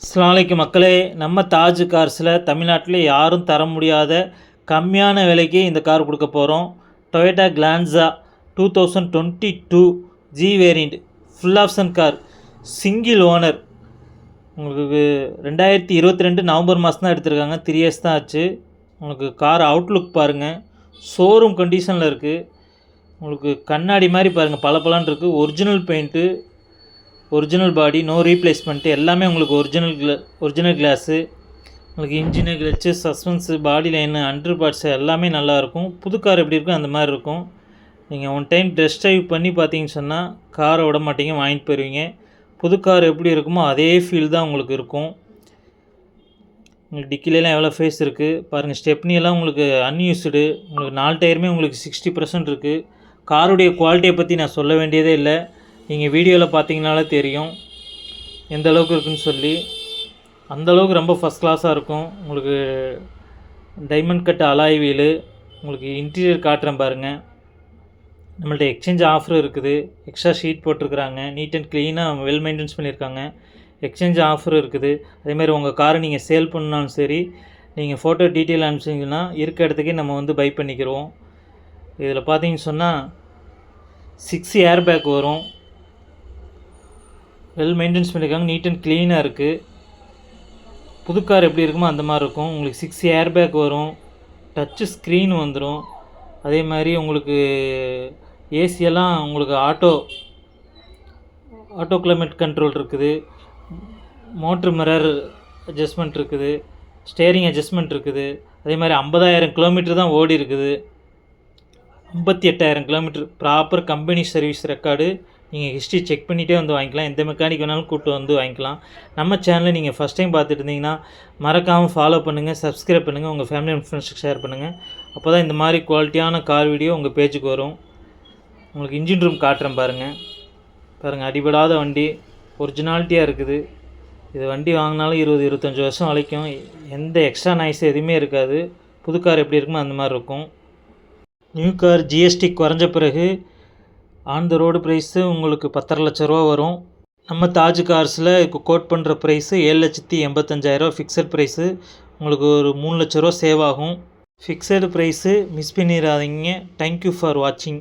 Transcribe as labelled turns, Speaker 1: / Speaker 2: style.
Speaker 1: அஸ்ஸலாமு மக்களே, நம்ம தாஜ் கார்ஸில் தமிழ்நாட்டில் யாரும் தர முடியாத கம்மியான விலைக்கு இந்த கார் கொடுக்க போகிறோம். Toyota Glanza 2022 G variant full option car, single owner. உங்களுக்கு 2022 நவம்பர் மாதம் தான் எடுத்திருக்காங்க. 3 இயர்ஸ் தான் ஆச்சு. உங்களுக்கு கார் அவுட்லுக் பாருங்கள், ஷோரூம் கண்டிஷனில் இருக்குது. உங்களுக்கு கண்ணாடி மாதிரி பாருங்கள், பளபளன்னு இருக்குது. Original paint, original body, no replacement, எல்லாமே உங்களுக்கு ஒரிஜினல் கிளாஸு. உங்களுக்கு engine, clutch, suspension, body line, under parts எல்லாமே நல்லாயிருக்கும். புது கார் எப்படி இருக்கும் அந்த மாதிரி இருக்கும். நீங்கள் ஒன் டைம் டெஸ்ட் ட்ரைவ் பண்ணி பார்த்தீங்கன்னு சொன்னால் காரை விட மாட்டீங்க, வாங்கிட்டு போயிடுவீங்க. புது கார் எப்படி இருக்குமோ அதே ஃபீல் தான் உங்களுக்கு இருக்கும். உங்களுக்கு டிக்கிலெலாம் எவ்வளோ ஃபேஸ் இருக்குது பாருங்கள். ஸ்டெப்னியெல்லாம் உங்களுக்கு அன்யூஸ்டு. உங்களுக்கு 4 டயருமே உங்களுக்கு 60% இருக்குது. காருடைய குவாலிட்டியை பற்றி நான் சொல்ல வேண்டியதே இல்லை. நீங்கள் வீடியோவில் பார்த்தீங்கனாலே தெரியும் எந்த அளவுக்கு இருக்குன்னு சொல்லி. அந்தளவுக்கு ரொம்ப ஃபஸ்ட் கிளாஸாக இருக்கும். உங்களுக்கு டைமண்ட் கட் அலாய் வீலு. உங்களுக்கு இன்டீரியர் காட்டுறேன் பாருங்கள். நம்மள்ட்ட எக்ஸ்சேஞ்ச் ஆஃபர் இருக்குது. எக்ஸ்ட்ரா ஷீட் போட்டிருக்குறாங்க. நீட் அண்ட் க்ளீனாக வெல் மெயின்டெனன்ஸ் பண்ணியிருக்காங்க. எக்ஸ்சேஞ்ச் ஆஃபர் இருக்குது. அதேமாதிரி உங்கள் காரை நீங்கள் சேல் பண்ணாலும் சரி, நீங்கள் ஃபோட்டோ டீட்டெயில் அனுப்பிச்சிங்கன்னா இருக்க இடத்துக்கே நம்ம வந்து பை பண்ணிக்கிறோம். இதில் பார்த்தீங்கன்னு சொன்னால் 6 ஏர் பேக் வரும். வெல் மெயின்டெனன்ஸ் பண்ணியிருக்காங்க. நீட் அண்ட் க்ளீனாக இருக்குது. புது கார் எப்படி இருக்குமோ அந்த மாதிரி இருக்கும். உங்களுக்கு 6 ஏர் பேக் வரும். டச்சு ஸ்க்ரீன் வந்துடும். அதே மாதிரி உங்களுக்கு ஏசியெல்லாம் உங்களுக்கு ஆட்டோ கிளைமேட் கண்ட்ரோல் இருக்குது. மோட்ரு மிரர் அட்ஜஸ்ட்மெண்ட் இருக்குது. ஸ்டேரிங் அட்ஜஸ்ட்மெண்ட் இருக்குது. அதே மாதிரி 50,000 கிலோமீட்டர் தான் ஓடி இருக்குது. 58,000 kilometre proper company service record. நீங்கள் ஹிஸ்ட்ரி செக் பண்ணிகிட்டே வந்து வாங்கிக்கலாம். எந்த மெக்கானிக் வேணாலும் கூப்பிட்டு வந்து வாங்கிக்கலாம். நம்ம சேனலை நீங்கள் ஃபஸ்ட் டைம் பார்த்துட்டு இருந்தீங்கன்னா மறக்காமல் ஃபாலோ பண்ணுங்கள், சப்ஸ்கிரைப் பண்ணுங்கள், உங்கள் ஃபேமிலி அண்ட் ஃப்ரெண்ட்ஸுக்கு ஷேர் பண்ணுங்கள். அப்போ தான் இந்த மாதிரி குவாலிட்டியான கார் வீடியோ உங்கள் பேஜுக்கு வரும். உங்களுக்கு இன்ஜின் ரூம் காட்டுறேன் பாருங்கள். அடிபடாத வண்டி, ஒரிஜினாலிட்டியாக இருக்குது. இது வண்டி வாங்கினாலும் 20-25 வருஷம் வரைக்கும் எந்த எக்ஸ்ட்ரா நாய்ஸ் எதுவுமே இருக்காது. புது கார் எப்படி இருக்குமோ அந்த மாதிரி இருக்கும். நியூ கார் ஜிஎஸ்டி குறைஞ்ச பிறகு ஆன் த ரோடு ப்ரைஸு உங்களுக்கு 10.5 லட்ச ரூபா வரும். நம்ம தாஜ் கார்ஸில் இப்போ கோட் பண்ணுற ப்ரைஸு 7,85,000 ஃபிக்ஸட் ப்ரைஸு. உங்களுக்கு ஒரு 3 லட்ச ரூபா சேவ் ஆகும். ஃபிக்ஸடு ப்ரைஸு மிஸ் பண்ணிடாதீங்க. தேங்க்யூ ஃபார் வாட்சிங்.